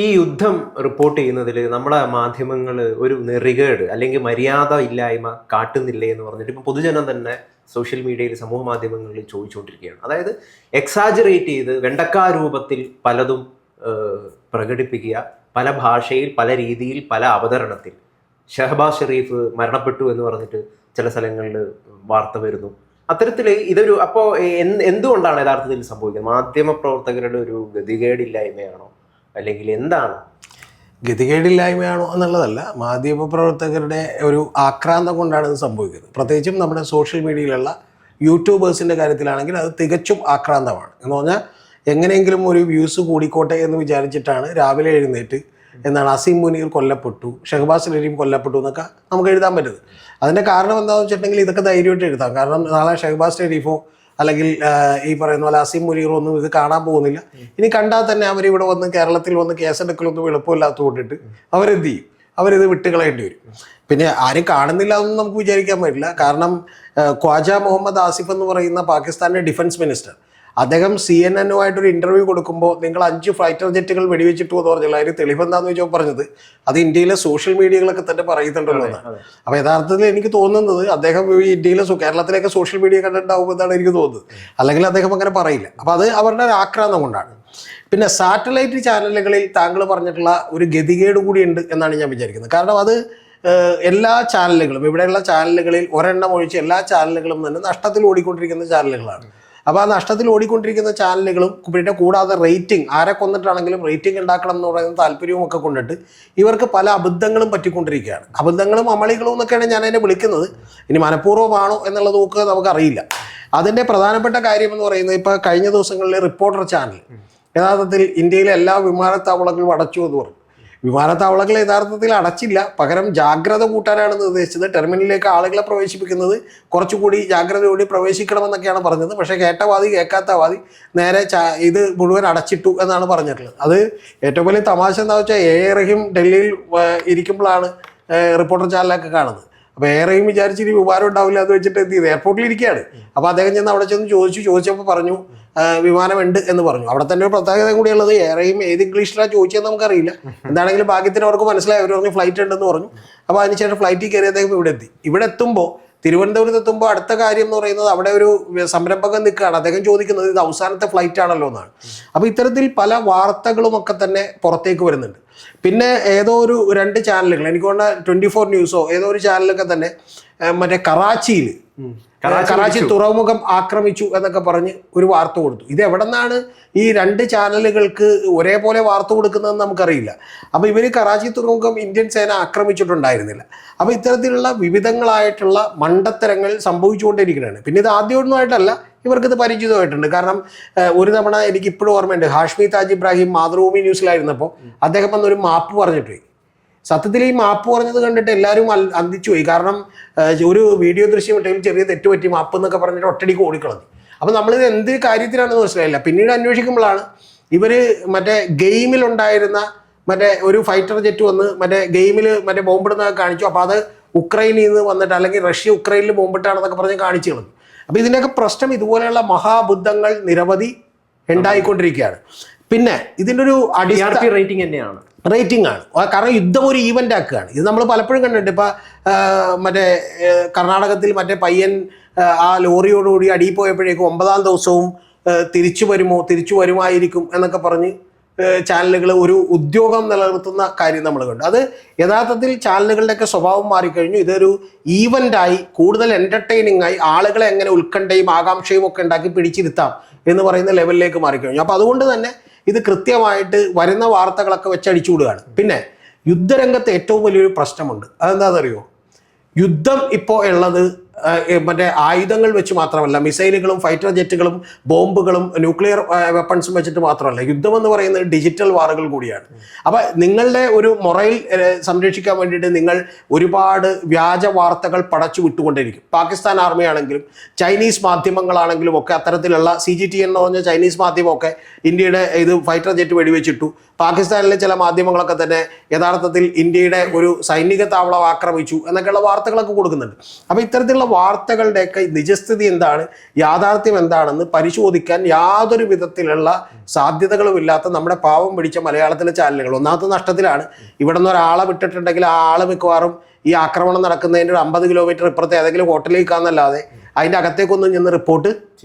ഈ യുദ്ധം റിപ്പോർട്ട് ചെയ്യുന്നതിൽ നമ്മുടെ മാധ്യമങ്ങൾ ഒരു നെറികേട് അല്ലെങ്കിൽ മര്യാദ ഇല്ലായ്മ കാട്ടുന്നില്ലേ എന്ന് പറഞ്ഞിട്ട് ഇപ്പം പൊതുജനം തന്നെ സോഷ്യൽ മീഡിയയിൽ സമൂഹ മാധ്യമങ്ങളിൽ ചോദിച്ചുകൊണ്ടിരിക്കുകയാണ്. അതായത് എക്സാജറേറ്റ് ചെയ്ത് വെണ്ടക്കാ രൂപത്തിൽ പലതും പ്രകടിപ്പിക്കുക, പല ഭാഷയിൽ പല രീതിയിൽ പല അവതരണത്തിൽ. ഷഹബാസ് ഷെരീഫ് മരണപ്പെട്ടു എന്ന് പറഞ്ഞിട്ട് ചില സ്ഥലങ്ങളിൽ വാർത്ത വരുന്നു. അത്തരത്തിൽ ഇതൊരു അപ്പോൾ എന്തുകൊണ്ടാണ് യഥാർത്ഥത്തിൽ സംഭവിക്കുന്നത്? മാധ്യമ പ്രവർത്തകരുടെ ഒരു ഗതികേടില്ലായ്മയാണോ അല്ലെങ്കിൽ എന്താണ്? ഗതികേടില്ലായ്മയാണോ എന്നുള്ളതല്ല, മാധ്യമപ്രവർത്തകരുടെ ഒരു ആക്രാന്തം കൊണ്ടാണ് ഇത് സംഭവിക്കുന്നത്. പ്രത്യേകിച്ചും നമ്മുടെ സോഷ്യൽ മീഡിയയിലുള്ള യൂട്യൂബേഴ്സിൻ്റെ കാര്യത്തിലാണെങ്കിൽ അത് തികച്ചും ആക്രാന്തമാണ്. എന്ന് പറഞ്ഞാൽ എങ്ങനെയെങ്കിലും ഒരു വ്യൂസ് കൂടിക്കോട്ടെ എന്ന് വിചാരിച്ചിട്ടാണ് രാവിലെ എഴുന്നേറ്റ് എന്താണ് അസീം മുനീർ കൊല്ലപ്പെട്ടു, ഷഹബാസ് ഷെരീഫ് കൊല്ലപ്പെട്ടു എന്നൊക്കെ നമുക്ക് എഴുതാൻ പറ്റുന്നത്. അതിൻ്റെ കാരണം എന്താണെന്ന് വെച്ചിട്ടുണ്ടെങ്കിൽ ഇതൊക്കെ ധൈര്യമായിട്ട് എഴുതാം. കാരണം നാളെ ഷഹബാസ് ഷെരീഫോ അല്ലെങ്കിൽ ഈ പറയുന്ന പോലെ അസീം മുനീറോ ഒന്നും ഇത് കാണാൻ പോകുന്നില്ല. ഇനി കണ്ടാൽ തന്നെ അവരിവിടെ വന്ന് കേരളത്തിൽ വന്ന് കേസെടുക്കലൊന്നും എളുപ്പമില്ലാത്ത കൊണ്ടിട്ട് അവരെന്ത് ചെയ്യും? അവരിത് വിട്ടുകളയേണ്ടി വരും. പിന്നെ ആരും കാണുന്നില്ല എന്നൊന്നും നമുക്ക് വിചാരിക്കാൻ പറ്റില്ല. കാരണം ഖ്വാജ മുഹമ്മദ് ആസിഫ് എന്ന് പറയുന്ന പാകിസ്ഥാൻ്റെ ഡിഫൻസ് മിനിസ്റ്റർ, അദ്ദേഹം CNN-നുമായിട്ടൊരു ഇൻ്റർവ്യൂ കൊടുക്കുമ്പോൾ നിങ്ങൾ 5 ഫൈറ്റർ ജെറ്റുകൾ വെടിവെച്ചിട്ടു എന്ന് പറഞ്ഞില്ല. അതിന് തെളിവെന്താന്ന് വെച്ചാൽ പറഞ്ഞത് അത് ഇന്ത്യയിലെ സോഷ്യൽ മീഡിയകളൊക്കെ തന്നെ പറയുന്നുണ്ടല്ലോ എന്നാണ്. അപ്പോൾ യഥാർത്ഥത്തിൽ എനിക്ക് തോന്നുന്നത് അദ്ദേഹം ഈ ഇന്ത്യയിലെ കേരളത്തിലേക്ക് സോഷ്യൽ മീഡിയ കണ്ടിട്ടുണ്ടാവുമെന്നാണ് എനിക്ക് തോന്നുന്നത്. അല്ലെങ്കിൽ അദ്ദേഹം അങ്ങനെ പറയില്ല. അപ്പോൾ അത് അവരുടെ ഒരു ആക്രാന്തം കൊണ്ടാണ്. പിന്നെ സാറ്റലൈറ്റ് ചാനലുകളിൽ താങ്കൾ പറഞ്ഞിട്ടുള്ള ഒരു ഗതികേട് കൂടിയുണ്ട് എന്നാണ് ഞാൻ വിചാരിക്കുന്നത്. കാരണം അത് എല്ലാ ചാനലുകളും, ഇവിടെയുള്ള ചാനലുകളിൽ ഒരെണ്ണം ഒഴിച്ച് എല്ലാ ചാനലുകളും തന്നെ നഷ്ടത്തിൽ ഓടിക്കൊണ്ടിരിക്കുന്ന ചാനലുകളാണ്. അപ്പോൾ ആ നഷ്ടത്തിൽ ഓടിക്കൊണ്ടിരിക്കുന്ന ചാനലുകളും പിന്നെ കൂടാതെ റേറ്റിംഗ്, ആരെ കൊന്നിട്ടാണെങ്കിലും റേറ്റിംഗ് ഉണ്ടാക്കണം എന്ന് പറയുന്ന താല്പര്യവും ഒക്കെ കൊണ്ടിട്ട് ഇവർക്ക് പല അബദ്ധങ്ങളും പറ്റിക്കൊണ്ടിരിക്കുകയാണ്. അബദ്ധങ്ങളും അമളികളും എന്നൊക്കെയാണ് ഞാൻ അതിനെ വിളിക്കുന്നത്. ഇനി മനഃപൂർവ്വമാണോ എന്നുള്ളത് നമുക്കറിയില്ല. അതിൻ്റെ പ്രധാനപ്പെട്ട കാര്യം എന്ന് പറയുന്നത്, ഇപ്പോൾ കഴിഞ്ഞ ദിവസങ്ങളിൽ റിപ്പോർട്ടർ ചാനൽ യഥാർത്ഥത്തിൽ ഇന്ത്യയിലെ എല്ലാ വിമാനത്താവളങ്ങളും അടച്ചു എന്ന് പറഞ്ഞു. വിമാനത്താവളങ്ങൾ യഥാർത്ഥത്തിൽ അടച്ചില്ല, പകരം ജാഗ്രത കൂട്ടാനാണ് നിർദ്ദേശിച്ചത്. ടെർമിനലിലേക്ക് ആളുകളെ പ്രവേശിപ്പിക്കുന്നത് കുറച്ചുകൂടി ജാഗ്രതയോടെ പ്രവേശിക്കണമെന്നൊക്കെയാണ് പറഞ്ഞത്. പക്ഷേ കേട്ടവാദി കേൾക്കാത്ത വാദി നേരെ ഇത് മുഴുവൻ അടച്ചിട്ടു എന്നാണ് പറഞ്ഞിട്ടുള്ളത്. അത് ഏറ്റവും വലിയ തമാശ എന്താ വെച്ചാൽ റഹീം ഡൽഹിയിൽ ഇരിക്കുമ്പോഴാണ് റിപ്പോർട്ടർ ചാനലൊക്കെ കാണുന്നത്. അപ്പോൾ റഹീം വിചാരിച്ചിട്ട് വിമാനം ഉണ്ടാവില്ല എന്ന് വെച്ചിട്ട് എന്ത് ചെയ്തു, എയർപോർട്ടിൽ ഇരിക്കുകയാണ്. അപ്പോൾ അദ്ദേഹം ചെന്ന് അവിടെ ചെന്ന് ചോദിച്ചപ്പോൾ പറഞ്ഞു വിമാനമുണ്ട് എന്ന് പറഞ്ഞു. അവിടെ തന്നെ ഒരു പ്രത്യേകത കൂടിയുള്ളത്, റഹീം ഏത് ഇംഗ്ലീഷിലാണ് ചോദിച്ചതെന്ന് നമുക്കറിയില്ല. എന്താണെങ്കിലും ഭാഗ്യത്തിന് അവർക്ക് മനസ്സിലായി. അവർ പറഞ്ഞു ഫ്ലൈറ്റ് ഉണ്ടെന്ന് പറഞ്ഞു. അപ്പോൾ അതിനുശേഷം ഫ്ലൈറ്റിൽ കയറി അദ്ദേഹം ഇവിടെ എത്തി. ഇവിടെ എത്തുമ്പോൾ, തിരുവനന്തപുരത്ത് എത്തുമ്പോൾ അടുത്ത കാര്യം എന്ന് പറയുന്നത് അവിടെ ഒരു സംരംഭകൻ നിൽക്കുകയാണ്. അദ്ദേഹം ചോദിക്കുന്നത് ഇത് അവസാനത്തെ ഫ്ലൈറ്റ് ആണല്ലോ എന്നാണ്. അപ്പോൾ ഇത്തരത്തിൽ പല വാർത്തകളുമൊക്കെ തന്നെ പുറത്തേക്ക് വരുന്നുണ്ട്. പിന്നെ ഏതോ ഒരു 2 ചാനലുകൾ, എനിക്ക് തോന്നുന്ന 24 ന്യൂസോ ഏതോ ഒരു ചാനലൊക്കെ തന്നെ മറ്റേ കറാച്ചി തുറമുഖം ആക്രമിച്ചു എന്നൊക്കെ പറഞ്ഞ് ഒരു വാർത്ത കൊടുത്തു. ഇത് എവിടെ നിന്നാണ് ഈ 2 ചാനലുകൾക്ക് ഒരേപോലെ വാർത്ത കൊടുക്കുന്നതെന്ന് നമുക്കറിയില്ല. അപ്പോൾ ഇവർ കറാച്ചി തുറമുഖം ഇന്ത്യൻ സേന ആക്രമിച്ചിട്ടുണ്ടായിരുന്നില്ല. അപ്പോൾ ഇത്തരത്തിലുള്ള വിവിധങ്ങളായിട്ടുള്ള മണ്ടത്തരങ്ങൾ സംഭവിച്ചുകൊണ്ടിരിക്കുകയാണ്. പിന്നെ ഇത് ആദ്യമൊന്നുമായിട്ടല്ല, ഇവർക്കിത് പരിചിതമായിട്ടുണ്ട്. കാരണം ഒരു തവണ എനിക്ക് ഇപ്പോഴും ഓർമ്മയുണ്ട്, ഹാഷ്മി താജ് ഇബ്രാഹിം മാതൃഭൂമി ന്യൂസിലായിരുന്നപ്പോൾ അദ്ദേഹം വന്നൊരു മാപ്പ് പറഞ്ഞിട്ട് പോയി. സത്യത്തിൽ ഈ മാപ്പ് പറഞ്ഞത് കണ്ടിട്ട് എല്ലാവരും അന്തിച്ചു പോയി. കാരണം ഒരു വീഡിയോ ദൃശ്യം ഇട്ടെങ്കിൽ ചെറിയ തെറ്റുപറ്റി മാപ്പ് എന്നൊക്കെ പറഞ്ഞിട്ട് ഒറ്റടിക്ക് ഓടിക്കളഞ്ഞു. അപ്പോൾ നമ്മളിത് എന്ത് കാര്യത്തിലാണെന്ന് മനസ്സിലായില്ല. പിന്നീട് അന്വേഷിക്കുമ്പോഴാണ് ഇവർ മറ്റേ ഗെയിമിലുണ്ടായിരുന്ന മറ്റേ ഒരു ഫൈറ്റർ ജെറ്റ് വന്ന് മറ്റേ ഗെയിമിൽ മറ്റേ ബോംബിടുന്നതൊക്കെ കാണിച്ചു. അപ്പോൾ അത് ഉക്രൈനിൽ നിന്ന് വന്നിട്ട് അല്ലെങ്കിൽ റഷ്യ ഉക്രൈനിൽ ബോംബിട്ടാണെന്നൊക്കെ പറഞ്ഞ് കാണിച്ചു കളഞ്ഞു. അപ്പോൾ ഇതിൻ്റെയൊക്കെ പ്രശ്നം ഇതുപോലെയുള്ള മഹാബുദ്ധങ്ങൾ നിരവധി ഉണ്ടായിക്കൊണ്ടിരിക്കുകയാണ്. പിന്നെ ഇതിൻ്റെ ഒരു റേറ്റിംഗ് ആണ്. കാരണം യുദ്ധം ഒരു ഈവൻ്റ് ആക്കുകയാണ്. ഇത് നമ്മൾ പലപ്പോഴും കണ്ടിട്ടുണ്ട്. ഇപ്പം മറ്റേ കർണാടകത്തിൽ മറ്റേ പയ്യൻ ആ ലോറിയോടുകൂടി അടിയിൽ പോയപ്പോഴേക്കും 9ാം ദിവസവും തിരിച്ചു വരുമായിരിക്കും എന്നൊക്കെ പറഞ്ഞ് ചാനലുകൾ ഒരു ഉദ്യോഗം നിലനിർത്തുന്ന കാര്യം നമ്മൾ കണ്ടു. അത് യഥാർത്ഥത്തിൽ ചാനലുകളുടെയൊക്കെ സ്വഭാവം മാറിക്കഴിഞ്ഞു. ഇതൊരു ഈവൻ്റായി, കൂടുതൽ എൻ്റർടൈനിങ് ആയി, ആളുകളെ എങ്ങനെ ഉത്കണ്ഠയും ആകാംക്ഷയും ഒക്കെ ഉണ്ടാക്കി പിടിച്ചിരുത്താം എന്ന് പറയുന്ന ലെവലിലേക്ക് മാറിക്കഴിഞ്ഞു. അപ്പോൾ അതുകൊണ്ട് തന്നെ ഇത് കൃത്യമായിട്ട് വരുന്ന വാർത്തകളൊക്കെ വെച്ചടിച്ചു വിടുകയാണ്. പിന്നെ യുദ്ധരംഗത്ത് ഏറ്റവും വലിയൊരു പ്രശ്നമുണ്ട്. അതെന്താണെന്നറിയോ? യുദ്ധം ഇപ്പോൾ ഉള്ളത് മറ്റേ ആയുധങ്ങൾ വെച്ച് മാത്രമല്ല, മിസൈലുകളും ഫൈറ്റർ ജെറ്റുകളും ബോംബുകളും ന്യൂക്ലിയർ വെപ്പൺസും വെച്ചിട്ട് മാത്രമല്ല. യുദ്ധം എന്ന് പറയുന്നത് ഡിജിറ്റൽ വാറുകൾ കൂടിയാണ്. അപ്പോൾ നിങ്ങളുടെ ഒരു മൊറൈൽ സംരക്ഷിക്കാൻ വേണ്ടിയിട്ട് നിങ്ങൾ ഒരുപാട് വ്യാജ വാർത്തകൾ പടച്ചു വിട്ടുകൊണ്ടിരിക്കും. പാകിസ്ഥാൻ ആർമി ആണെങ്കിലും ചൈനീസ് മാധ്യമങ്ങളാണെങ്കിലും ഒക്കെ അത്തരത്തിലുള്ള CGTN എന്ന് പറഞ്ഞ ചൈനീസ് മാധ്യമമൊക്കെ ഇന്ത്യയുടെ ഇത് ഫൈറ്റർ ജെറ്റ് വെടിവെച്ചിട്ടു. പാകിസ്ഥാനിലെ ചില മാധ്യമങ്ങളൊക്കെ തന്നെ യഥാർത്ഥത്തിൽ ഇന്ത്യയുടെ ഒരു സൈനിക താവളം ആക്രമിച്ചു എന്നൊക്കെയുള്ള വാർത്തകളൊക്കെ കൊടുക്കുന്നുണ്ട്. അപ്പോൾ ഇത്തരത്തിലുള്ള ഇത്തരത്തിലുള്ള വാർത്തകളുടെയൊക്കെ നിജസ്ഥിതി എന്താണ്, യാഥാർത്ഥ്യം എന്താണെന്ന് പരിശോധിക്കാൻ യാതൊരു വിധത്തിലുള്ള സാധ്യതകളുമില്ലാത്ത നമ്മുടെ പാവം പിടിച്ച മലയാളത്തിലെ ചാനലുകൾ ഒന്നാമത്തെ നഷ്ടത്തിലാണ്. ഇവിടെ നിന്ന് ഒരാളെ വിട്ടിട്ടുണ്ടെങ്കിൽ ആ ആള് മിക്കവാറും ഈ ആക്രമണം നടക്കുന്നതിൻ്റെ ഒരു 50 കിലോമീറ്റർ ഇപ്പുറത്തെ ഏതെങ്കിലും ഹോട്ടലിലേക്കാന്നല്ലാതെ അതിൻ്റെ അകത്തേക്കൊന്നും ചെന്ന് റിപ്പോർട്ട്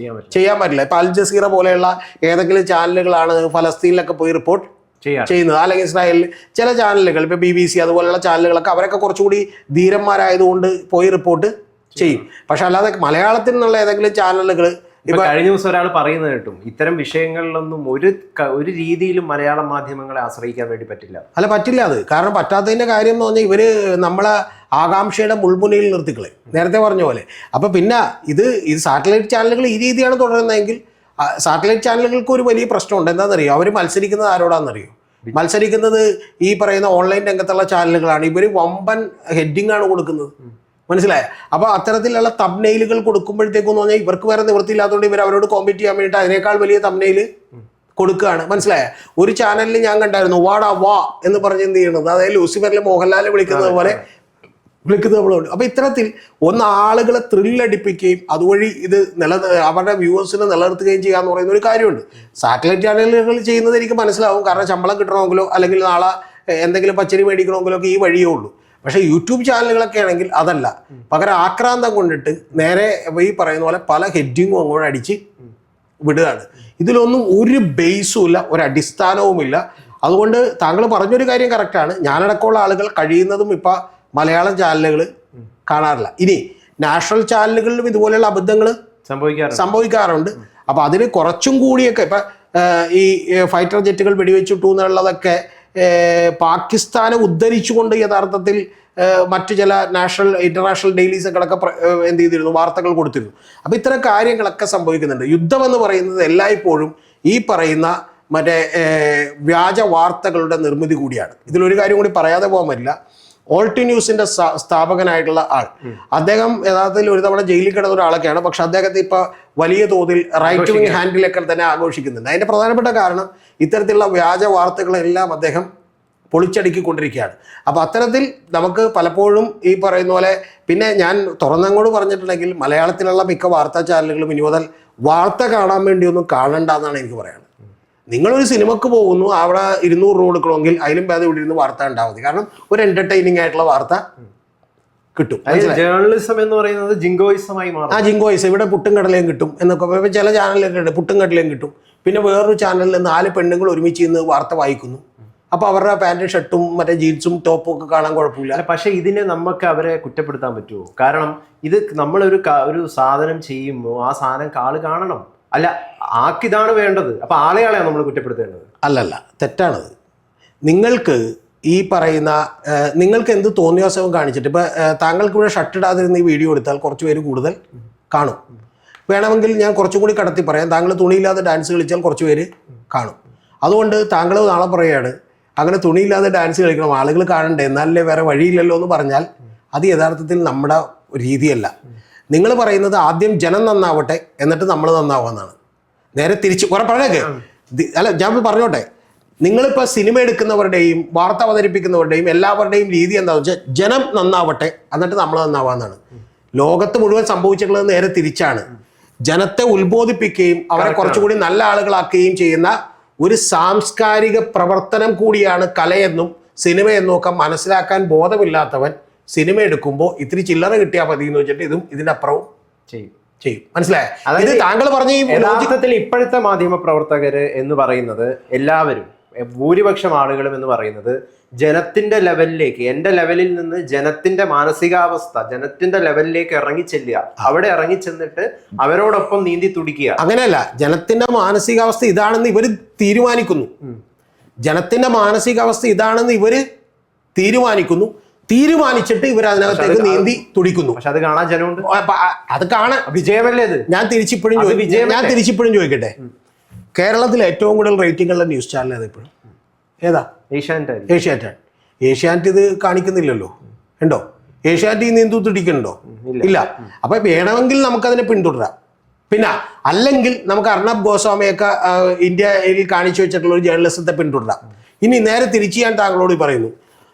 ചെയ്യാൻ പറ്റില്ല. ഇപ്പം അൽ ജസീറ പോലെയുള്ള ഏതെങ്കിലും ചാനലുകളാണ് ഫലസ്തീനിലൊക്കെ പോയി റിപ്പോർട്ട് ചെയ്യുന്നത്, അല്ലെങ്കിൽ ഇസ്രായേലിൽ ചില ചാനലുകൾ ഇപ്പോൾ BBC അതുപോലെയുള്ള ചാനലുകളൊക്കെ അവരൊക്കെ കുറച്ചുകൂടി ധീരന്മാരായതുകൊണ്ട് പോയി റിപ്പോർട്ട് ചെയ്യും. പക്ഷെ അല്ലാതെ മലയാളത്തിൽ നിന്നുള്ള ഏതെങ്കിലും ചാനലുകൾ ഇപ്പൊ കഴിഞ്ഞ ദിവസം ഒരാൾ പറയുന്നത് കേട്ടും ഇത്തരം വിഷയങ്ങളിലൊന്നും ഒരു രീതിയിലും മലയാള മാധ്യമങ്ങളെ ആശ്രയിക്കാൻ വേണ്ടി പറ്റില്ല. അല്ല, പറ്റില്ല. അത് കാരണം പറ്റാത്തതിന്റെ കാര്യം എന്ന് പറഞ്ഞാൽ ഇവര് നമ്മളെ ആകാംക്ഷയുടെ മുൾമുനയിൽ നിർത്തിക്കളെ, നേരത്തെ പറഞ്ഞ പോലെ. അപ്പൊ പിന്നെ ഇത് സാറ്റലൈറ്റ് ചാനലുകൾ ഈ രീതിയാണ് തുടരുന്നതെങ്കിൽ സാറ്റലൈറ്റ് ചാനലുകൾക്ക് ഒരു വലിയ പ്രശ്നമുണ്ട്. എന്താണെന്നറിയോ? അവർ മത്സരിക്കുന്നത് ആരോടാണെന്നറിയോ? മത്സരിക്കുന്നത് ഈ പറയുന്ന ഓൺലൈൻ രംഗത്തുള്ള ചാനലുകളാണ്. ഇവർ വമ്പൻ ഹെഡിങ് ആണ് കൊടുക്കുന്നത്, മനസ്സിലായ? അപ്പോൾ അത്തരത്തിലുള്ള തംബ്നെയിലുകൾ കൊടുക്കുമ്പോഴത്തേക്കെന്ന് പറഞ്ഞാൽ ഇവർക്ക് വേറെ നിവൃത്തിയില്ലാത്തതുകൊണ്ട് ഇവർ അവരോട് കോമ്പീറ്റ് ചെയ്യാൻ വേണ്ടിയിട്ട് അതിനേക്കാൾ വലിയ തംബ്നെയിൽ കൊടുക്കുകയാണ്, മനസ്സിലായ? ഒരു ചാനലിൽ ഞാൻ കണ്ടായിരുന്നു വാടാ വാ എന്ന് പറഞ്ഞ് എന്ത് ചെയ്യണത്, അതായത് ലൂസിഫറിലെ മോഹൻലാൽ വിളിക്കുന്നത് പോലെ വിളിക്കുന്നത് നമ്മളുണ്ട്. അപ്പോൾ ഇത്തരത്തിൽ ആളുകളെ ത്രില്ലടിപ്പിക്കുകയും അതുവഴി ഇത് അവരുടെ വ്യൂവേഴ്സിനെ നിലനിർത്തുകയും ചെയ്യാന്ന് പറയുന്ന ഒരു കാര്യമുണ്ട്. സാറ്റലൈറ്റ് ചാനലുകൾ ചെയ്യുന്നത് എനിക്ക് മനസ്സിലാവും, കാരണം ശമ്പളം കിട്ടണമെങ്കിലോ അല്ലെങ്കിൽ നാളെ എന്തെങ്കിലും പച്ചരി മേടിക്കണമെങ്കിലോ ഒക്കെ ഈ വഴിയേ ഉള്ളൂ. പക്ഷേ യൂട്യൂബ് ചാനലുകളൊക്കെ ആണെങ്കിൽ അതല്ല, പകരം ആക്രാന്തം കൊണ്ടിട്ട് നേരെ ഈ പറയുന്ന പോലെ പല ഹെഡിങ്ങും അങ്ങോട്ട് അടിച്ച് വിടുകയാണ്. ഇതിലൊന്നും ഒരു ബേസും ഇല്ല, ഒരു അടിസ്ഥാനവുമില്ല. അതുകൊണ്ട് താങ്കൾ പറഞ്ഞൊരു കാര്യം കറക്റ്റാണ്. ഞാനടക്കമുള്ള ആളുകൾ കഴിയുന്നതും ഇപ്പം മലയാളം ചാനലുകൾ കാണാറില്ല. ഇനി നാഷണൽ ചാനലുകളിലും ഇതുപോലെയുള്ള അബദ്ധങ്ങൾ സംഭവിക്കാറുണ്ട്. അപ്പം അതിന് കുറച്ചും കൂടിയൊക്കെ ഇപ്പം ഈ ഫൈറ്റർ ജെറ്റുകൾ വെടിവെച്ചിട്ടു എന്നുള്ളതൊക്കെ പാകിസ്ഥാനെ ഉദ്ധരിച്ചുകൊണ്ട് യഥാർത്ഥത്തിൽ മറ്റു ചില ഇന്റർനാഷണൽ ഡെയിലീസൊക്കെ എന്ത് ചെയ്തിരുന്നു, വാർത്തകൾ കൊടുത്തിരുന്നു. അപ്പം ഇത്തരം കാര്യങ്ങളൊക്കെ സംഭവിക്കുന്നുണ്ട്. യുദ്ധം എന്ന് പറയുന്നത് എല്ലായ്പ്പോഴും ഈ പറയുന്ന മറ്റേ വ്യാജ വാർത്തകളുടെ നിർമ്മിതി കൂടിയാണ്. ഇതിലൊരു കാര്യം കൂടി പറയാതെ പോകാൻ പറ്റില്ല. ഓൾട്ടി ന്യൂസിന്റെ സ്ഥാപകനായിട്ടുള്ള ആൾ, അദ്ദേഹം യഥാർത്ഥത്തിൽ ഒരു തവണ ജയിലിൽ കിടന്ന ഒരാളൊക്കെയാണ്. പക്ഷെ അദ്ദേഹത്തെ ഇപ്പൊ വലിയ തോതിൽ റൈറ്റ് വിങ് ഹാൻഡിലൊക്കെ തന്നെ ആഘോഷിക്കുന്നുണ്ട്. അതിന്റെ പ്രധാനപ്പെട്ട കാരണം ഇത്തരത്തിലുള്ള വ്യാജ വാർത്തകളെല്ലാം അദ്ദേഹം പൊളിച്ചടുക്കിക്കൊണ്ടിരിക്കുകയാണ്. അപ്പോൾ അത്തരത്തിൽ നമുക്ക് പലപ്പോഴും ഈ പറയുന്ന പോലെ, പിന്നെ ഞാൻ തുറന്നങ്ങോട് പറഞ്ഞിട്ടുണ്ടെങ്കിൽ മലയാളത്തിലുള്ള മിക്ക വാർത്താ ചാനലുകളും ഇനി മുതൽ വാർത്ത കാണാൻ വേണ്ടിയൊന്നും കാണണ്ട എന്നാണ് എനിക്ക് പറയാനുള്ളത്. നിങ്ങളൊരു സിനിമക്ക് പോകുന്നു, അവിടെ 200 രൂപ കൊടുക്കണമെങ്കിൽ അതിലും ഭേദം ഇവിടെ ഇരുന്ന് വാർത്ത ഉണ്ടാവും മതി. കാരണം ഒരു എന്റർടൈനിങ് ആയിട്ടുള്ള വാർത്ത കിട്ടും. ജേർണലിസം എന്ന് പറയുന്നത് ജിങ്കോയിസമായി മാറും. ജിങ്കോയിസം, ഇവിടെ പുട്ടും കടലയും കിട്ടും എന്നൊക്കെ ചില ചാനലിലൊക്കെ ഉണ്ട്. പുട്ടും കടലയും കിട്ടും. പിന്നെ വേറൊരു ചാനലിൽ 4 പെണ്ണുങ്ങൾ ഒരുമിച്ച് നിന്ന് വാർത്ത വായിക്കുന്നു. അപ്പോൾ അവരുടെ പാൻറ്റും ഷർട്ടും മറ്റേ ജീൻസും ടോപ്പും ഒക്കെ കാണാൻ കുഴപ്പമില്ല. പക്ഷെ ഇതിനെ നമുക്ക് അവരെ കുറ്റപ്പെടുത്താൻ പറ്റുമോ? കാരണം ഇത് നമ്മളൊരു സാധനം ചെയ്യുമ്പോൾ ആ സാധനം ആള് കാണണം. അല്ല, ആക്കിതാണ് വേണ്ടത്. അപ്പൊ ആളെയാണ് നമ്മൾ കുറ്റപ്പെടുത്തേണ്ടത്. അല്ലല്ല, തെറ്റാണത്. നിങ്ങൾക്ക് ഈ പറയുന്ന നിങ്ങൾക്ക് എന്ത് തോന്നിയാസവും കാണിച്ചിട്ട് ഇപ്പൊ താങ്കൾക്ക് ഇവിടെ ഷർട്ട് ഇടാതിരുന്ന ഈ വീഡിയോ എടുത്താൽ കുറച്ച് പേര് കൂടുതൽ കാണും. വേണമെങ്കിൽ ഞാൻ കുറച്ചും കൂടി കടത്തി പറയാം, താങ്കൾ തുണിയില്ലാതെ ഡാൻസ് കളിച്ചാൽ കുറച്ച് പേര് കാണും. അതുകൊണ്ട് താങ്കൾ നാളെ പറയുകയാണ് അങ്ങനെ തുണിയില്ലാതെ ഡാൻസ് കളിക്കണം, ആളുകൾ കാണണ്ടേ, എന്നാലല്ലേ വേറെ വഴിയില്ലല്ലോ എന്ന് പറഞ്ഞാൽ അത് യഥാർത്ഥത്തിൽ നമ്മുടെ രീതിയല്ല. നിങ്ങൾ പറയുന്നത് ആദ്യം ജനം നന്നാവട്ടെ എന്നിട്ട് നമ്മൾ നന്നാവാന്നാണ്. നേരെ തിരിച്ച് പഴയൊക്കെ അല്ല, ഞാൻ പറഞ്ഞോട്ടെ, നിങ്ങളിപ്പോൾ സിനിമ എടുക്കുന്നവരുടെയും വാർത്ത അവതരിപ്പിക്കുന്നവരുടെയും എല്ലാവരുടെയും രീതി എന്താണെന്ന് വെച്ചാൽ ജനം നന്നാവട്ടെ എന്നിട്ട് നമ്മൾ നന്നാവാന്നാണ്. ലോകത്ത് മുഴുവൻ സംഭവിച്ചിട്ടുള്ളത് നേരെ തിരിച്ചാണ്. ജനത്തെ ഉത്ബോധിപ്പിക്കുകയും അവരെ കുറച്ചുകൂടി നല്ല ആളുകളാക്കുകയും ചെയ്യുന്ന ഒരു സാംസ്കാരിക പ്രവർത്തനം കൂടിയാണ് കലയെന്നും സിനിമയെന്നും ഒക്കെ മനസ്സിലാക്കാൻ ബോധമില്ലാത്തവൻ സിനിമ എടുക്കുമ്പോൾ ഇത്തിരി ചില്ലറ കിട്ടിയാൽ മതി എന്ന് വെച്ചിട്ട് ഇതും ഇതിന്റെ അപ്പുറവും ചെയ്യും. മനസ്സിലായോ? അതായത് താങ്കൾ പറഞ്ഞ യഥാർത്ഥത്തിൽ ഇപ്പോഴത്തെ മാധ്യമ പ്രവർത്തകര് എന്ന് പറയുന്നത് എല്ലാവരും, ഭൂരിപക്ഷം ആളുകളും എന്ന് പറയുന്നത് ജനത്തിന്റെ ലെവലിലേക്ക്, എന്റെ ലെവലിൽ നിന്ന് ജനത്തിന്റെ മാനസികാവസ്ഥ ജനത്തിന്റെ ലെവലിലേക്ക് ഇറങ്ങിച്ചെല്ലുക, അവിടെ ഇറങ്ങിച്ചെന്നിട്ട് അവരോടൊപ്പം നീന്തി തുടിക്കുക. അങ്ങനെയല്ല, ജനത്തിന്റെ മാനസികാവസ്ഥ ഇതാണെന്ന് ഇവര് തീരുമാനിക്കുന്നു. ജനത്തിന്റെ മാനസികാവസ്ഥ ഇതാണെന്ന് ഇവര് തീരുമാനിച്ചിട്ട് ഇവർ അതിനകത്തേക്ക് നീന്തി തുടിക്കുന്നു. പക്ഷെ അത് കാണാൻ ജനമുണ്ട്. അത് കാണാൻ വിജയമല്ലേ അത്? ഞാൻ തിരിച്ചിപ്പോഴും ചോദിക്കട്ടെ, കേരളത്തിൽ ഏറ്റവും കൂടുതൽ റേറ്റിംഗ് ഉള്ള ന്യൂസ് ചാനൽ ഏതാ ഇപ്പോഴും? ഏതാ? ഏഷ്യാനെറ്റ്. ഏഷ്യാനെറ്റ് ഇത് കാണിക്കുന്നില്ലല്ലോ, ഉണ്ടോ? ഏഷ്യാനെറ്റ് ഈ നീന്തു തുടിക്കുന്നുണ്ടോ? ഇല്ല. അപ്പൊ വേണമെങ്കിൽ നമുക്കതിനെ പിന്തുടരാം. പിന്നെ അല്ലെങ്കിൽ നമുക്ക് അർണബ് ഗോസ്വാമിയൊക്കെ ഇന്ത്യയിൽ കാണിച്ചു വെച്ചിട്ടുള്ള ഒരു ജേർണലിസത്തെ പിന്തുടരാം. ഇനി നേരെ തിരിച്ച് ഞാൻ താങ്കളോട് പറയുന്നു,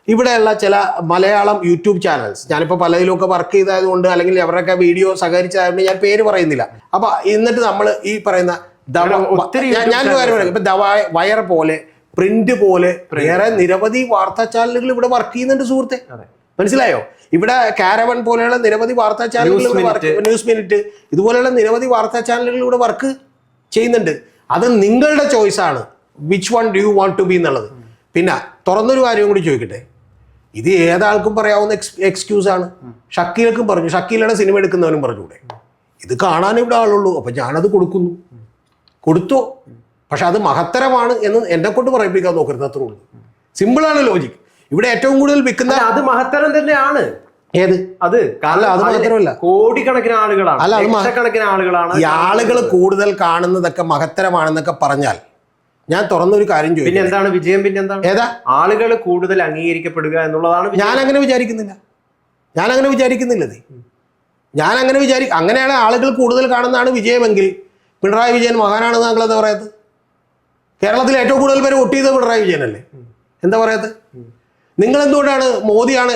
ഇവിടെയുള്ള ചില മലയാളം യൂട്യൂബ് ചാനൽസ്, ഞാനിപ്പോൾ പലതിലൊക്കെ വർക്ക് ചെയ്തതുകൊണ്ട് അല്ലെങ്കിൽ അവരുടെയൊക്കെ വീഡിയോ സഹകരിച്ചതായതുകൊണ്ട് ഞാൻ പേര് പറയുന്നില്ല. അപ്പൊ എന്നിട്ട് നമ്മൾ ഈ പറയുന്ന ഞാനൊരു കാര്യം പറയാം, ഇപ്പൊ വയർ പോലെ, പ്രിന്റ് പോലെ വേറെ നിരവധി വാർത്താ ചാനലുകൾ ഇവിടെ വർക്ക് ചെയ്യുന്നുണ്ട് സുഹൃത്തെ. മനസ്സിലായോ? ഇവിടെ കാരവൻ പോലെയുള്ള നിരവധി വാർത്താ ചാനലുകൾ, ന്യൂസ് മിനിറ്റ്, ഇതുപോലെയുള്ള നിരവധി വാർത്താ ചാനലുകൾ ഇവിടെ വർക്ക് ചെയ്യുന്നുണ്ട്. അത് നിങ്ങളുടെ ചോയ്സാണ്, which one do you want to be എന്നുള്ളത്. പിന്നെ തുറന്നൊരു കാര്യം കൂടി ചോദിക്കട്ടെ, ഇത് ഏതാൾക്കും പറയാവുന്ന എക്സ്ക്യൂസ് ആണ്. ഷക്കീലക്കും പറഞ്ഞു, ഷക്കീലയുടെ സിനിമ എടുക്കുന്നവനും പറഞ്ഞൂടെ ഇത് കാണാൻ ഇവിടെ ആളുള്ളൂ, അപ്പൊ ഞാനത് കൊടുത്തോ. പക്ഷെ അത് മഹത്തരമാണ് എന്ന് എന്നെ കൊണ്ട് പറയിപ്പിക്കാൻ നോക്കരുത്, അത്രേ ഉള്ളൂ. സിമ്പിളാണ് ലോജിക്. ഇവിടെ ഏറ്റവും കൂടുതൽ വിൽക്കുന്ന അത് മഹത്തരം തന്നെയാണ്. ഏത്? അത് അത് മാത്രമല്ല, കോടിക്കണക്കിന് ആളുകളാണ്, ലക്ഷക്കണക്കിന് ആളുകളാണ്. ഈ ആളുകൾ കൂടുതൽ കാണുന്നതൊക്കെ മഹത്തരമാണെന്നൊക്കെ പറഞ്ഞാൽ ഞാൻ തുറന്നൊരു കാര്യം ചോദിക്കും, പിന്നെ എന്താണ് വിജയം? പിന്നെ എന്താണ്? ഏതാ? ആളുകൾ കൂടുതൽ അംഗീകരിക്കപ്പെടുക എന്നുള്ളതാണ്. ഞാൻ അങ്ങനെ വിചാരിക്കുന്നില്ല. അങ്ങനെയാണ് ആളുകൾ കൂടുതൽ കാണുന്നതാണ് വിജയമെങ്കിൽ പിണറായി വിജയൻ മഹാനാണെന്ന് താങ്കൾ എന്താ പറയാത്തത്? കേരളത്തിൽ ഏറ്റവും കൂടുതൽ പേര് വോട്ട് ചെയ്തത് പിണറായി വിജയനല്ലേ? എന്താ പറയാത്തത്? നിങ്ങൾ എന്തുകൊണ്ടാണ് മോദിയാണ്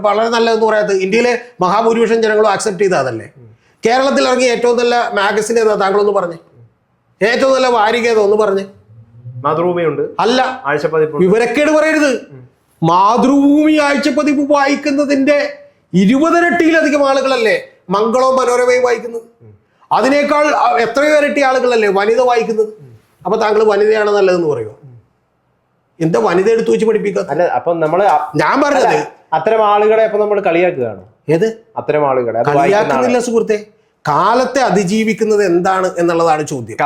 വളരെ നല്ലതെന്ന് പറയാത്തത്? ഇന്ത്യയിലെ മഹാഭൂരിപക്ഷം ജനങ്ങളും ആക്സെപ്റ്റ് ചെയ്ത അതല്ലേ? കേരളത്തിൽ ഇറങ്ങിയ ഏറ്റവും നല്ല മാഗസിൻ ഏതാ താങ്കളൊന്ന് പറഞ്ഞേ? ഏറ്റവും നല്ല വാരിക ഏതോ ഒന്ന് പറഞ്ഞേ? മാതൃഭൂമിയുണ്ട്. അല്ല, ആഴ്ചപ്പതിപ്പ്. വിവരക്കേട് പറയരുത്. മാതൃഭൂമി ആഴ്ചപ്പതിപ്പ് വായിക്കുന്നതിന്റെ 20 ഇരട്ടിയിലധികം ആളുകളല്ലേ മംഗളവും മനോരമയും വായിക്കുന്നത്. അതിനേക്കാൾ എത്രയോ ഇരട്ടി ആളുകളല്ലേ വനിത വായിക്കുന്നത്. അപ്പൊ താങ്കൾ വനിതയാണ് നല്ലതെന്ന് പറയുമോ? എന്താ വനിത എടുത്തു വെച്ച് പഠിപ്പിക്കുക? അല്ല, അപ്പൊ നമ്മള് ഞാൻ പറഞ്ഞത് അത്തരം ആളുകളെ അപ്പൊ നമ്മൾ കളിയാക്കുകയാണ്. ഏത് അത്തരം ആളുകളെ? കളിയാക്കുന്നില്ല സുഹൃത്തെ. കാലത്തെ അതിജീവിക്കുന്നത് എന്താണ് എന്നുള്ളതാണ് ചോദ്യം.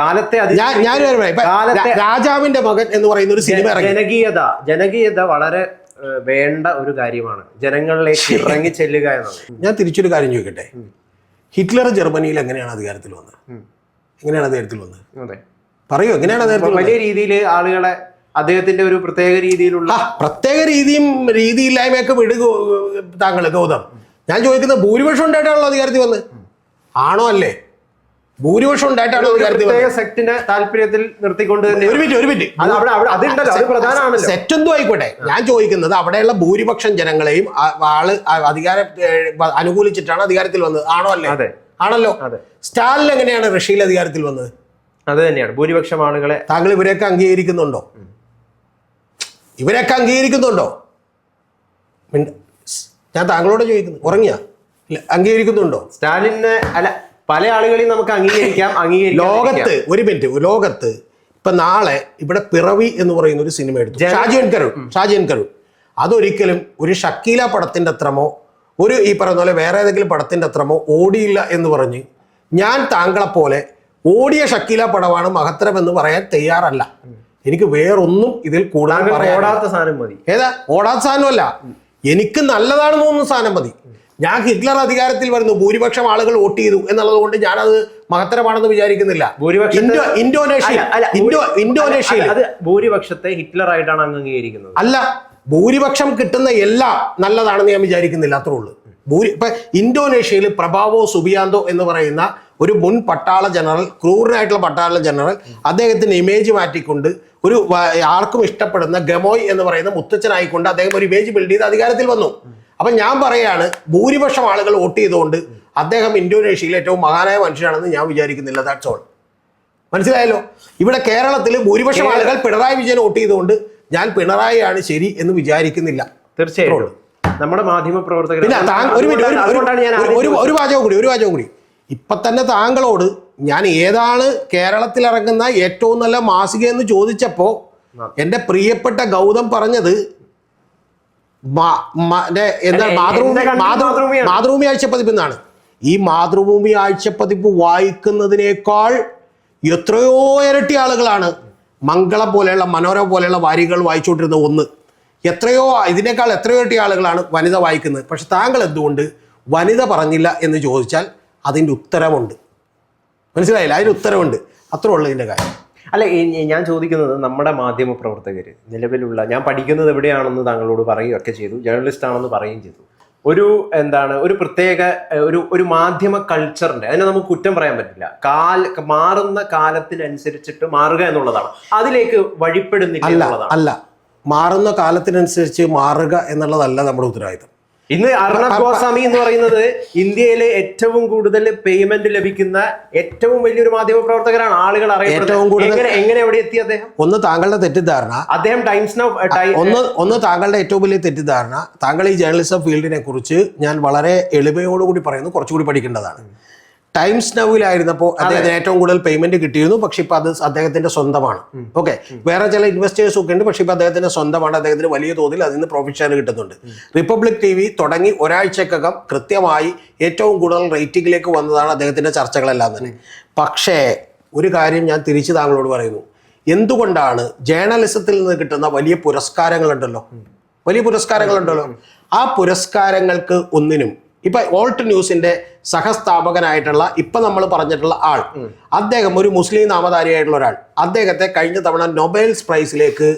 രാജാവിന്റെ മകൻ എന്ന് പറയുന്ന ഒരു സിനിമ ജനകീയത വളരെ വേണ്ട ഒരു കാര്യമാണ്, ജനങ്ങളിലേക്ക് ഇറങ്ങി ചെല്ലുക എന്നത്. ഞാൻ തിരിച്ചൊരു കാര്യം ചോദിക്കട്ടെ, ഹിറ്റ്ലർ ജർമ്മനിയിൽ എങ്ങനെയാണ് അധികാരത്തിൽ വന്നത്? പറയൂ, എങ്ങനെയാണ് അധികാരത്തിൽ? വലിയ രീതിയിൽ ആളുകളെ അദ്ദേഹത്തിന്റെ ഒരു പ്രത്യേക രീതിയിലുള്ള രീതിയില്ലായ്മയൊക്കെ വിടുക താങ്കൾ ഗൗതം. ഞാൻ ചോദിക്കുന്നത് ഭൂരിപക്ഷം ഉണ്ടായിട്ടാണല്ലോ അധികാരത്തിൽ വന്നത്? ആണോ അല്ലേ? ഭൂരിപക്ഷം ഉണ്ടായിട്ടാണോ അധികാരത്തിൽ വന്നത്? സെക്ടിന്റെ താല്പര്യത്തിൽ നിർത്തിക്കൊണ്ട് തന്നെ. ഒരു മിനിറ്റ്, സെറ്റ് എന്തോ ആയിക്കോട്ടെ. ഞാൻ ചോദിക്കുന്നത് അവിടെയുള്ള ഭൂരിപക്ഷം ജനങ്ങളെയും അധികാരം അനുകൂലിച്ചിട്ടാണ് അധികാരത്തിൽ വന്നത്, ആണോ അല്ലേ? ആണല്ലോ. സ്റ്റാലിൻ എങ്ങനെയാണ് റഷ്യയിൽ അധികാരത്തിൽ വന്നത്? അത് തന്നെയാണ്, ഭൂരിപക്ഷം ആളുകളെ. താങ്കൾ ഇവരെയൊക്കെ അംഗീകരിക്കുന്നുണ്ടോ? ഞാൻ താങ്കളോട് ചോദിക്കുന്നു, ഉറങ്ങിയാ? അംഗീകരിക്കുന്നുണ്ടോ? സ്റ്റാലിനെ അല്ല, പല ആളുകളെയും നമുക്ക് അംഗീകരിക്കാം. ലോകത്ത് ഇപ്പൊ നാളെ ഇവിടെ പിറവി എന്ന് പറയുന്ന ഒരു സിനിമ എടുത്തു, ഷാജി കരുൺ. അതൊരിക്കലും ഒരു ഷക്കീല പടത്തിന്റെ അത്രമോ ഒരു ഈ പറയുന്ന പോലെ വേറെ ഏതെങ്കിലും പടത്തിന്റെ അത്രമോ ഓടിയില്ല എന്ന് പറഞ്ഞ് ഞാൻ താങ്കളെ പോലെ ഓടിയ ഷക്കീല പടമാണ് മഹത്തരം എന്ന് പറയാൻ തയ്യാറല്ല. എനിക്ക് വേറൊന്നും ഇതിൽ കൂടുതൽ ഓടാത്ത സാധനം മതി. ഏതാ? ഓടാത്ത സാധനമല്ല, എനിക്ക് നല്ലതാണെന്ന് തോന്നുന്ന സാധനം മതി. ഞാൻ ഹിറ്റ്ലർ അധികാരത്തിൽ വരുന്നു, ഭൂരിപക്ഷം ആളുകൾ വോട്ട് ചെയ്തു എന്നുള്ളത് കൊണ്ട് ഞാനത് മഹത്തരമാണെന്ന് വിചാരിക്കുന്നില്ല. ഇന്തോനേഷ്യയിൽ അത് ഭൂരിപക്ഷത്തെ ഹിറ്റ്ലർ ആയിട്ടാണ് അംഗീകരിക്കുന്നത്. അല്ല, ഭൂരിപക്ഷം കിട്ടുന്ന എല്ലാം നല്ലതാണെന്ന് ഞാൻ വിചാരിക്കുന്നില്ല, അത്രേ ഉള്ളൂ. ഇപ്പൊ ഇന്തോനേഷ്യയിൽ പ്രഭാവോ സുബിയാന്തോ എന്ന് പറയുന്ന ഒരു മുൻ പട്ടാള ജനറൽ, ക്രൂരനായിട്ടുള്ള പട്ടാള ജനറൽ, അദ്ദേഹത്തിന്റെ ഇമേജ് മാറ്റിക്കൊണ്ട് ഒരു ആർക്കും ഇഷ്ടപ്പെടുന്ന ഗമോയ് എന്ന് പറയുന്ന മുത്തച്ഛനായിക്കൊണ്ട് അദ്ദേഹം ഒരു ഇമേജ് ബിൽഡ് ചെയ്ത് അധികാരത്തിൽ വന്നു. അപ്പൊ ഞാൻ പറയാണ്, ഭൂരിപക്ഷം ആളുകൾ വോട്ട് ചെയ്തുകൊണ്ട് അദ്ദേഹം ഇന്തോനേഷ്യയിലെ ഏറ്റവും മഹാനായ മനുഷ്യനാണെന്ന് ഞാൻ വിചാരിക്കുന്നില്ല. That's all. മനസ്സിലായല്ലോ? ഇവിടെ കേരളത്തിൽ ഭൂരിപക്ഷം ആളുകൾ പിണറായി വിജയൻ വോട്ട് ചെയ്തുകൊണ്ട് ഞാൻ പിണറായിയാണ് ശരി എന്ന് വിചാരിക്കുന്നില്ല. തീർച്ചയായിട്ടും നമ്മുടെ മാധ്യമ പ്രവർത്തകർ. ഒരു വാചകം കൂടി ഇപ്പൊ തന്നെ താങ്കളോട് ഞാൻ ഏതാണ് കേരളത്തിൽ ഇറങ്ങുന്ന ഏറ്റവും നല്ല മാസിക എന്ന് ചോദിച്ചപ്പോ എന്റെ പ്രിയപ്പെട്ട ഗൗതം പറഞ്ഞത് മാതൃഭൂമി ആഴ്ചപ്പതിപ്പ് എന്നാണ്. ഈ മാതൃഭൂമി ആഴ്ചപ്പതിപ്പ് വായിക്കുന്നതിനേക്കാൾ എത്രയോ ഇരട്ടി ആളുകളാണ് മംഗളം പോലെയുള്ള, മനോരമ പോലെയുള്ള വാരികകൾ വായിച്ചുകൊണ്ടിരുന്ന ഒന്ന്. ഇതിനേക്കാൾ എത്രയോ ഇരട്ടി ആളുകളാണ് വനിത വായിക്കുന്നത്. പക്ഷെ താങ്കൾ എന്തുകൊണ്ട് വനിത പറഞ്ഞില്ല എന്ന് ചോദിച്ചാൽ അതിൻ്റെ ഉത്തരമുണ്ട്. മനസ്സിലായില്ല? അതിന് ഉത്തരവുണ്ട്. അത്രേ ഉള്ളൂ ഇതിൻ്റെ കാര്യം. അല്ല, ഞാൻ ചോദിക്കുന്നത് നമ്മുടെ മാധ്യമ പ്രവർത്തകർ നിലവിലുള്ള, ഞാൻ പഠിക്കുന്നത് എവിടെയാണെന്ന് താങ്കളോട് പറയുകയൊക്കെ ചെയ്തു, ജേർണലിസ്റ്റ് ആണെന്ന് പറയുകയും ചെയ്തു. ഒരു പ്രത്യേക ഒരു മാധ്യമ കൾച്ചറിന്റെ, അതിനെ നമുക്ക് കുറ്റം പറയാൻ പറ്റില്ല. മാറുന്ന കാലത്തിനനുസരിച്ചിട്ട് മാറുക എന്നുള്ളതാണ്. അതിലേക്ക് വഴിപ്പെടുന്നില്ല എന്നുള്ളതാണ്. മാറുന്ന കാലത്തിനനുസരിച്ച് മാറുക എന്നുള്ളതല്ല നമ്മുടെ ഉത്തരവാദിത്തം. ഇന്ന് അർണബ് ഗോസ്വാമി എന്ന് പറയുന്നത് ഇന്ത്യയിലെ ഏറ്റവും കൂടുതൽ പേയ്മെന്റ് ലഭിക്കുന്ന ഏറ്റവും വലിയൊരു മാധ്യമ പ്രവർത്തകരാണ്. ആളുകൾ ഏറ്റവും കൂടുതൽ എങ്ങനെ എവിടെ എത്തി അദ്ദേഹം? ഒന്ന് താങ്കളുടെ തെറ്റിദ്ധാരണ, അദ്ദേഹം ടൈംസ് നൗ ഒന്ന് താങ്കളുടെ ഏറ്റവും വലിയ തെറ്റിദ്ധാരണ, താങ്കൾ ഈ ജേർണലിസം ഫീൽഡിനെ കുറിച്ച് ഞാൻ വളരെ എളിമയോടുകൂടി പറയുന്നു, കുറച്ചുകൂടി പഠിക്കേണ്ടതാണ്. ടൈംസ് നൗവിലായിരുന്നപ്പോൾ അദ്ദേഹത്തിന് ഏറ്റവും കൂടുതൽ പേയ്മെന്റ് കിട്ടിയിരുന്നു. പക്ഷെ ഇപ്പൊ അത് അദ്ദേഹത്തിന്റെ സ്വന്തമാണ്. ഓക്കെ, വേറെ ചില ഇൻവെസ്റ്റേഴ്സ് ഒക്കെ ഉണ്ട്, പക്ഷെ ഇപ്പൊ അദ്ദേഹത്തിന്റെ സ്വന്തമാണ്. അദ്ദേഹത്തിന് വലിയ തോതിൽ അതിൽ നിന്ന് പ്രോഫിറ്റ് ഷെയർ കിട്ടുന്നുണ്ട്. റിപ്പബ്ലിക് TV തുടങ്ങി ഒരാഴ്ചക്കകം കൃത്യമായി ഏറ്റവും കൂടുതൽ റേറ്റിംഗിലേക്ക് വന്നതാണ് അദ്ദേഹത്തിന്റെ ചർച്ചകളെല്ലാം തന്നെ. പക്ഷേ ഒരു കാര്യം ഞാൻ തിരിച്ച് താങ്കളോട് പറയുന്നു, എന്തുകൊണ്ടാണ് ജേർണലിസത്തിൽ നിന്ന് കിട്ടുന്ന വലിയ പുരസ്കാരങ്ങളുണ്ടല്ലോ, ആ പുരസ്കാരങ്ങൾക്ക് ഒന്നിനും ഇപ്പൊ ഓൾട്ട് ന്യൂസിന്റെ സഹസ്ഥാപകനായിട്ടുള്ള ഇപ്പൊ നമ്മൾ പറഞ്ഞിട്ടുള്ള ആൾ, അദ്ദേഹം ഒരു മുസ്ലിം നാമധാരിയായിട്ടുള്ള ഒരാൾ, അദ്ദേഹത്തെ കഴിഞ്ഞ തവണ നൊബേൽസ് പ്രൈസിലേക്ക്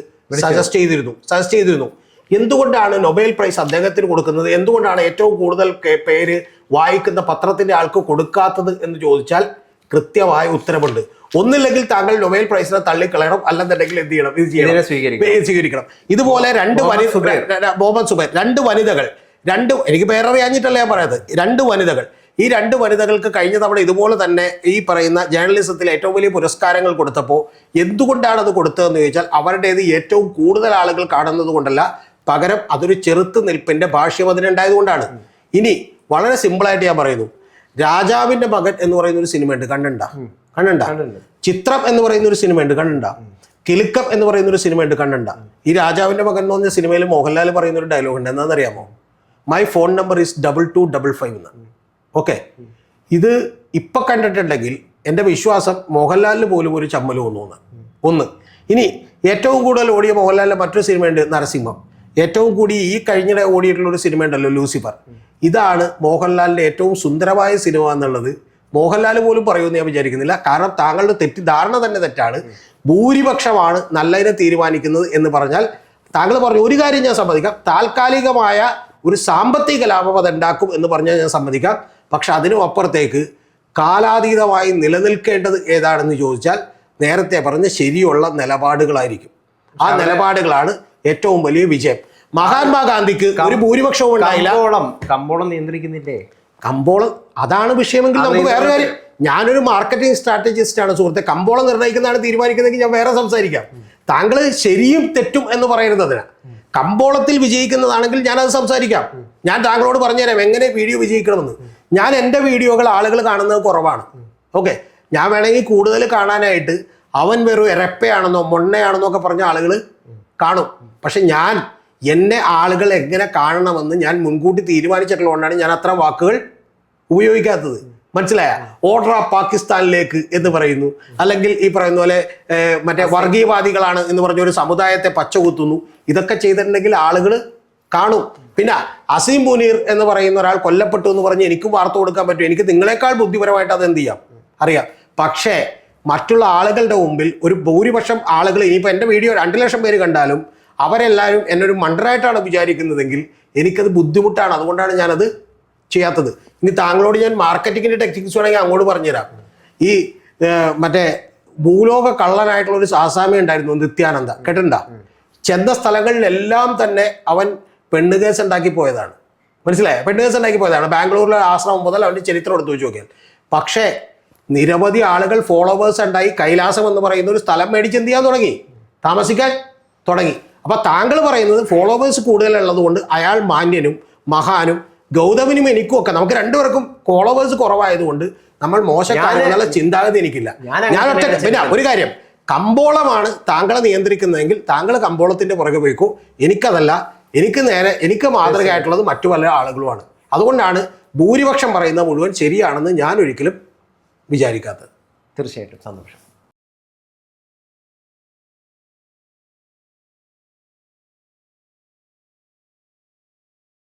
സജസ്റ്റ് ചെയ്തിരുന്നു. എന്തുകൊണ്ടാണ് നൊബേൽ പ്രൈസ് അദ്ദേഹത്തിന് കൊടുക്കുന്നത്? എന്തുകൊണ്ടാണ് ഏറ്റവും കൂടുതൽ പേര് വായിക്കുന്ന പത്രത്തിന്റെ ആൾക്ക് കൊടുക്കാത്തത് എന്ന് ചോദിച്ചാൽ കൃത്യമായ ഉത്തരവുണ്ട്. ഒന്നില്ലെങ്കിൽ താങ്കൾ നൊബേൽ പ്രൈസിനെ തള്ളിക്കളയണം, അല്ലെന്നുണ്ടെങ്കിൽ എന്ത് ചെയ്യണം? ഇത് സ്വീകരിക്കണം. ഇതുപോലെ ബോബൻ സുബൈർ, രണ്ട് വനിതകൾ, എനിക്ക് പേരറിയാഞ്ഞിട്ടല്ല ഞാൻ പറയുന്നത്, രണ്ട് വനിതകൾ, ഈ രണ്ട് വനിതകൾക്ക് കഴിഞ്ഞ തവണ ഇതുപോലെ തന്നെ ഈ പറയുന്ന ജേർണലിസത്തിൽ ഏറ്റവും വലിയ പുരസ്കാരങ്ങൾ കൊടുത്തപ്പോൾ എന്തുകൊണ്ടാണ് അത് കൊടുത്തതെന്ന് ചോദിച്ചാൽ അവരുടേത് ഏറ്റവും കൂടുതൽ ആളുകൾ കാണുന്നത് കൊണ്ടല്ല, പകരം അതൊരു ചെറുത്ത് നിൽപ്പിന്റെ ഭാഷ്യം അതിനുണ്ടായതുകൊണ്ടാണ്. ഇനി വളരെ സിമ്പിളായിട്ട് ഞാൻ പറയുന്നു, രാജാവിന്റെ മകൻ എന്ന് പറയുന്ന ഒരു സിനിമ ഉണ്ട്, കണ്ടുണ്ട? ചിത്രം എന്ന് പറയുന്ന ഒരു സിനിമ ഉണ്ട്, കണ്ടുണ്ട? കിലുക്കം എന്ന് പറയുന്ന ഒരു സിനിമ ഉണ്ട്, കണ്ടുണ്ട? ഈ രാജാവിന്റെ മകൻ എന്ന് പറഞ്ഞ സിനിമയിൽ മോഹൻലാൽ പറയുന്ന ഒരു ഡയലോഗ് ഉണ്ട്, എന്താണെന്നറിയാമോ? മൈ ഫോൺ നമ്പർ ഈസ് 2255 എന്ന്. ഓക്കെ, ഇത് ഇപ്പൊ കണ്ടിട്ടുണ്ടെങ്കിൽ എൻ്റെ വിശ്വാസം മോഹൻലാലിന് പോലും ഒരു ചമ്മൽ ഒന്ന്. ഇനി ഏറ്റവും കൂടുതൽ ഓടിയ മോഹൻലാലിന്റെ മറ്റൊരു സിനിമയുണ്ട്, നരസിംഹം. ഏറ്റവും കൂടി ഈ കഴിഞ്ഞിടെ ഓടിയിട്ടുള്ള ഒരു സിനിമ ഉണ്ടല്ലോ, ലൂസിഫർ. ഇതാണ് മോഹൻലാലിന്റെ ഏറ്റവും സുന്ദരമായ സിനിമ എന്നുള്ളത് മോഹൻലാൽ പോലും പറയുമെന്ന് ഞാൻ വിചാരിക്കുന്നില്ല. കാരണം താങ്കളുടെ തെറ്റിദ്ധാരണ തന്നെ തെറ്റാണ്. ഭൂരിപക്ഷമാണ് നല്ലതിനെ തീരുമാനിക്കുന്നത് എന്ന് പറഞ്ഞാൽ, താങ്കൾ പറഞ്ഞു ഒരു കാര്യം ഞാൻ സമ്മതിക്കാം, താൽക്കാലികമായ ഒരു സാമ്പത്തിക ലാഭം അതുണ്ടാക്കും എന്ന് പറഞ്ഞാൽ ഞാൻ സമ്മതിക്കാം. പക്ഷെ അതിനും അപ്പുറത്തേക്ക് കാലാതീതമായി നിലനിൽക്കേണ്ടത് ഏതാണെന്ന് ചോദിച്ചാൽ നേരത്തെ പറഞ്ഞ ശരിയുള്ള നിലപാടുകളായിരിക്കും. ആ നിലപാടുകളാണ് ഏറ്റവും വലിയ വിജയം. മഹാത്മാഗാന്ധിക്ക് ഒരു ഭൂരിപക്ഷവും ഉണ്ടായില്ല. കമ്പോളം നിയന്ത്രിക്കുന്നില്ലേ? കമ്പോളം അതാണ് വിഷയമെങ്കിൽ നമുക്ക് വേറെ കാര്യം. ഞാനൊരു മാർക്കറ്റിംഗ് സ്ട്രാറ്റജിസ്റ്റ് ആണ് സുഹൃത്തെ. കമ്പോളം നിർണ്ണയിക്കുന്നതാണ് തീരുമാനിക്കുന്നതെങ്കിൽ ഞാൻ വേറെ സംസാരിക്കാം. താങ്കൾ ശരിയും തെറ്റും എന്ന് പറയുന്നതിന് കമ്പോളത്തിൽ വിജയിക്കുന്നതാണെങ്കിൽ ഞാനത് സംസാരിക്കാം. ഞാൻ താങ്കളോട് പറഞ്ഞുതരാം എങ്ങനെ വീഡിയോ വിജയിക്കണമെന്ന്. ഞാൻ എൻ്റെ വീഡിയോകൾ ആളുകൾ കാണുന്നത് കുറവാണ്. ഓക്കെ, ഞാൻ വേണമെങ്കിൽ കൂടുതൽ കാണാനായിട്ട് അവൻ വെറും എരപ്പയാണെന്നോ മൊണ്ണയാണെന്നോ ഒക്കെ പറഞ്ഞ ആളുകൾ കാണും. പക്ഷെ എന്നെ ആളുകൾ എങ്ങനെ കാണണമെന്ന് ഞാൻ മുൻകൂട്ടി തീരുമാനിച്ചിട്ടുള്ളതുകൊണ്ടാണ് ഞാൻ അത്ര വാക്കുകൾ ഉപയോഗിക്കാത്തത്. മനസ്സിലായ? ഓർഡർ ഓഫ് പാകിസ്ഥാനിലേക്ക് എന്ന് പറയുന്നു, അല്ലെങ്കിൽ ഈ പറയുന്ന പോലെ മറ്റേ വർഗീയവാദികളാണ് എന്ന് പറഞ്ഞ ഒരു സമുദായത്തെ പച്ചകുത്തുന്നു. ഇതൊക്കെ ചെയ്തിട്ടുണ്ടെങ്കിൽ ആളുകൾ കാണും. പിന്നെ അസീം മുനീർ എന്ന് പറയുന്ന ഒരാൾ കൊല്ലപ്പെട്ടു എന്ന് പറഞ്ഞ് എനിക്കും വാർത്ത കൊടുക്കാൻ പറ്റും. എനിക്ക് നിങ്ങളെക്കാൾ ബുദ്ധിപരമായിട്ട് അത് എന്ത് ചെയ്യാം അറിയാം. പക്ഷേ മറ്റുള്ള ആളുകളുടെ മുമ്പിൽ ഒരു ഭൂരിപക്ഷം ആളുകൾ, ഇനിയിപ്പോൾ എൻ്റെ വീഡിയോ 2 ലക്ഷം പേര് കണ്ടാലും അവരെല്ലാവരും എന്നെ ഒരു മണ്ടറായിട്ടാണ് വിചാരിക്കുന്നതെങ്കിൽ എനിക്കത് ബുദ്ധിമുട്ടാണ്. അതുകൊണ്ടാണ് ഞാനത് ചെയ്യാത്തത്. ഇനി താങ്കളോട് ഞാൻ മാർക്കറ്റിങ്ങിൻ്റെ ടെക്നിക്സ് വേണമെങ്കിൽ അങ്ങോട്ട് പറഞ്ഞുതരാം. ഈ മറ്റേ ഭൂലോക കള്ളനായിട്ടുള്ള ഒരു ആസാമി ഉണ്ടായിരുന്നു, നിത്യാനന്ദ, കേട്ടിട്ടുണ്ടോ? ചെന്ന സ്ഥലങ്ങളിലെല്ലാം തന്നെ അവൻ പെണ്ണുകേസ് ഉണ്ടാക്കി പോയതാണ്. മനസ്സിലായോ? പെണ്ണുകേസ് ഉണ്ടാക്കി പോയതാണ്. ബാംഗ്ലൂരിലെ ആശ്രമം മുതൽ അവൻ്റെ ചരിത്രം എടുത്തു വെച്ച് നോക്കിയാൽ. പക്ഷേ നിരവധി ആളുകൾ ഫോളോവേഴ്സ് ഉണ്ടായി കൈലാസം എന്ന് പറയുന്ന ഒരു സ്ഥലം മേടിച്ച് എന്ത് ചെയ്യാൻ തുടങ്ങി, താമസിക്കാൻ തുടങ്ങി. അപ്പൊ താങ്കൾ പറയുന്നത് ഫോളോവേഴ്സ് കൂടുതലുള്ളത് കൊണ്ട് അയാൾ മാന്യനും മഹാനും ഗൗതമിനും എനിക്കും ഒക്കെ, നമുക്ക് രണ്ടുപേർക്കും ഫോളോവേഴ്സ് കുറവായതുകൊണ്ട് നമ്മൾ മോശക്കാരെന്നുള്ള ചിന്താഗതി എനിക്കില്ല. ഞാൻ ഒറ്റ പിന്നെ ഒരു കാര്യം, കമ്പോളമാണ് താങ്കളെ നിയന്ത്രിക്കുന്നതെങ്കിൽ താങ്കൾ കമ്പോളത്തിന്റെ പുറകെ പോയിക്കോ. എനിക്കതല്ല. എനിക്ക് മാതൃകയായിട്ടുള്ളത് മറ്റു പല ആളുകളുമാണ്. അതുകൊണ്ടാണ് ഭൂരിപക്ഷം പറയുന്ന മുഴുവൻ ശരിയാണെന്ന് ഞാൻ ഒരിക്കലും വിചാരിക്കാത്തത്. തീർച്ചയായിട്ടും സന്തോഷം.